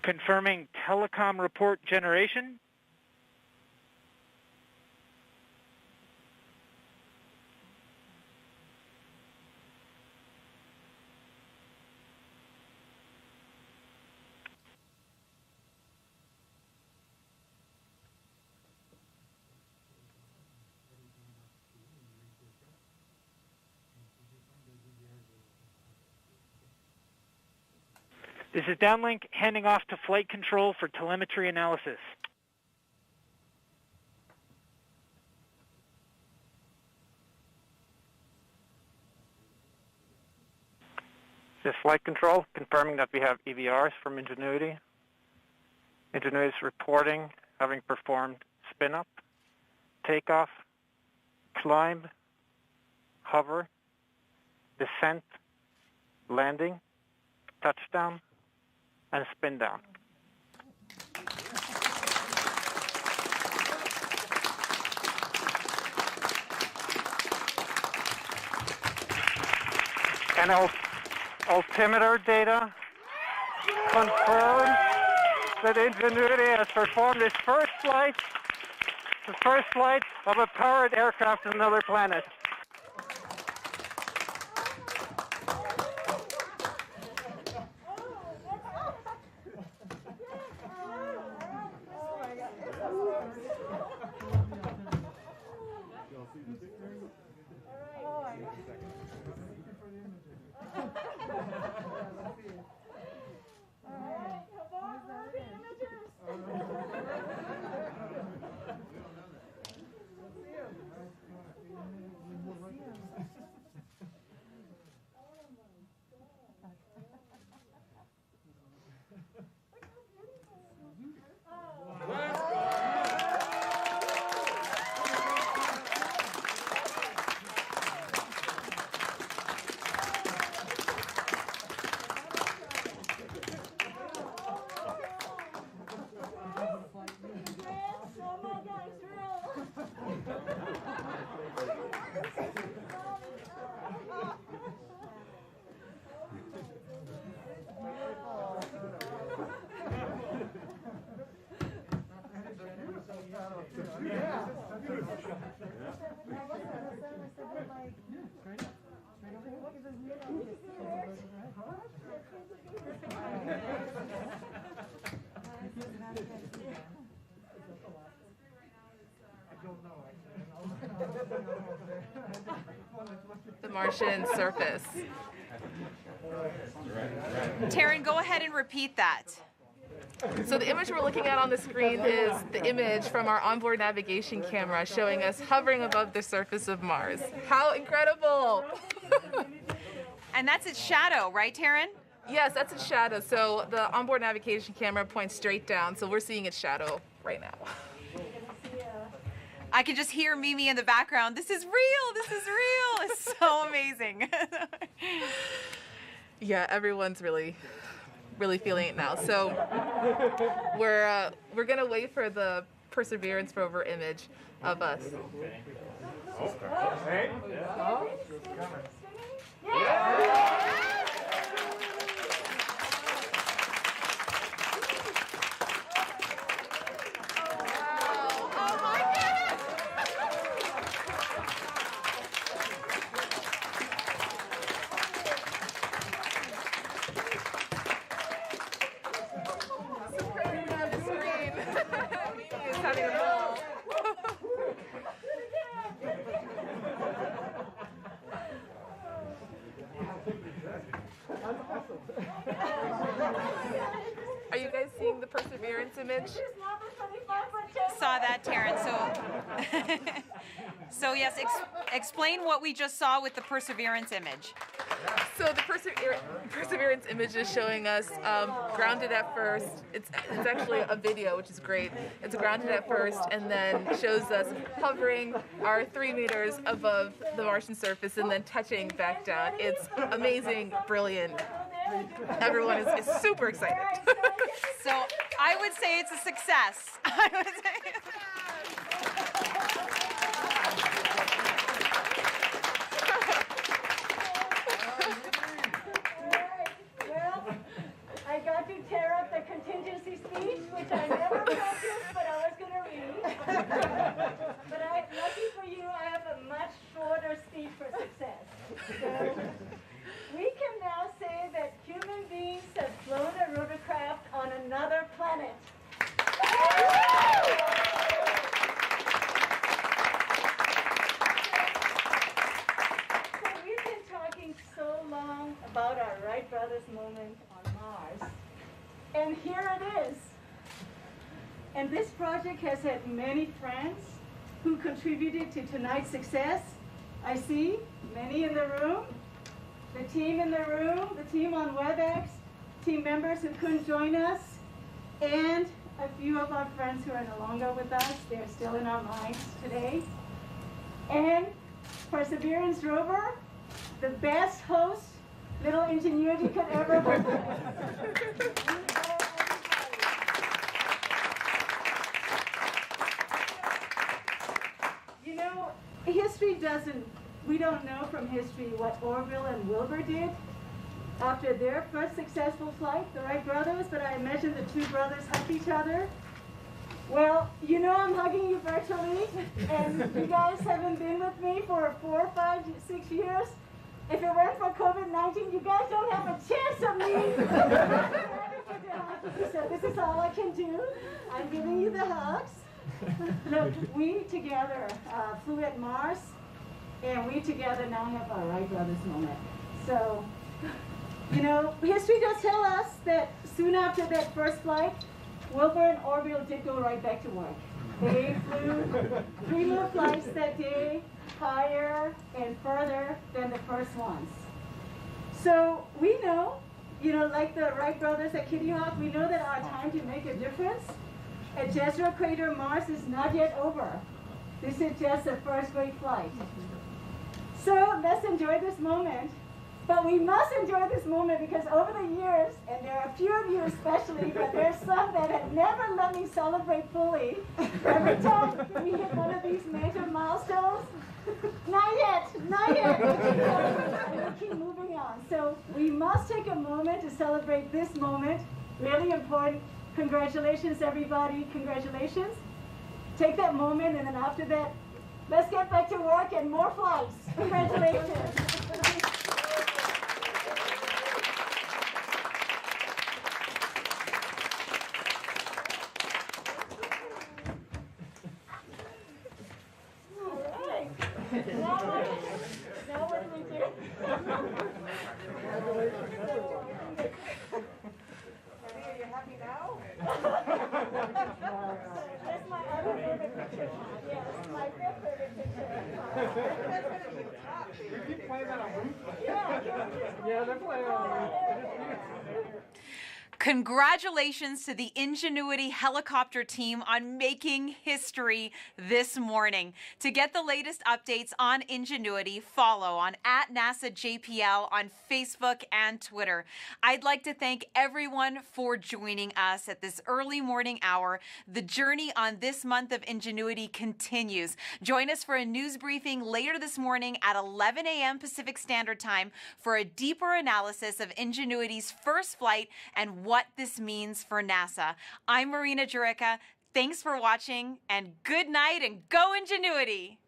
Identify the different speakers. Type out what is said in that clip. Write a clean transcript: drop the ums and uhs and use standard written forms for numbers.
Speaker 1: Confirming telecom report generation. This is downlink handing off to flight control for telemetry analysis.
Speaker 2: This is flight control, confirming that we have EVRs from Ingenuity. Ingenuity is reporting having performed spin-up, takeoff, climb, hover, descent, landing, touchdown, and spin down. And altimeter data confirms that Ingenuity has performed its first flight, the first flight of a powered aircraft to another planet.
Speaker 3: The Martian surface.
Speaker 4: Taryn, go ahead and repeat that.
Speaker 3: So the image we're looking at on the screen is the image from our onboard navigation camera showing us hovering above the surface of Mars. How incredible!
Speaker 4: And that's its shadow, right, Taryn?
Speaker 3: Yes, that's its shadow. So the onboard navigation camera points straight down, so we're seeing its shadow right now.
Speaker 4: I can just hear Mimi in the background. This is real. This is real. It's so amazing.
Speaker 3: Yeah, everyone's really feeling it now. So we're gonna wait for the Perseverance rover image of us. Are you guys seeing the Perseverance image?
Speaker 4: Saw that, Taryn. So yes, explain what we just saw with the Perseverance image.
Speaker 3: So the Perseverance image is showing us grounded at first. It's actually a video, which is great. It's grounded at first, and then shows us hovering our 3 meters above the Martian surface, and then touching back down. It's amazing, brilliant. Everyone is super excited.
Speaker 4: So I would say it's a success. I would say.
Speaker 5: I got to tear up the contingency about our Wright brothers moment on Mars. And here it is. And this project has had many friends who contributed to tonight's success. I see many in the room, the team in the room, the team on WebEx, team members who couldn't join us, and a few of our friends who are no longer with us. They're still in our minds today. And Perseverance rover, the best host little Ingenuity could ever provide. You know, history doesn't, we don't know from history what Orville and Wilbur did after their first successful flight, the Wright brothers, but I imagine the two brothers hugged each other. Well, you know I'm hugging you virtually, and you guys haven't been with me for 4, 5, 6 years. If it weren't for COVID-19, you guys don't have a chance of me. So this is all I can do. I'm giving you the hugs. Look, we together flew at Mars, and we together now have our Wright brothers moment. So, you know, history does tell us that soon after that first flight, Wilbur and Orville did go right back to work. They flew 3 more flights that day, higher and further than the first ones. So we know, you know, like the Wright brothers at Kitty Hawk, we know that our time to make a difference at Jezero Crater, Mars is not yet over. This is just the first great flight. So let's enjoy this moment. But we must enjoy this moment because over the years, and there are a few of you especially, but there's some that have never let me celebrate fully. Every time we hit one of these major milestones, not yet, not yet. And we keep moving on. So we must take a moment to celebrate this moment. Really important. Congratulations, everybody. Congratulations. Take that moment, and then after that, let's get back to work and more flights. Congratulations. Now what do we do? Are you happy now? That's my other favorite picture. Yes, my fifth favorite picture.
Speaker 2: You keep playing that on loop?
Speaker 5: Yeah,
Speaker 2: they're playing on loop.
Speaker 4: Congratulations to the Ingenuity helicopter team on making history this morning. To get the latest updates on Ingenuity, follow on @NASAJPL on Facebook and Twitter. I'd like to thank everyone for joining us at this early morning hour. The journey on this month of Ingenuity continues. Join us for a news briefing later this morning at 11 a.m. Pacific Standard Time for a deeper analysis of Ingenuity's first flight and what this means for NASA. I'm Marina Jurica. Thanks for watching, and good night, and go Ingenuity!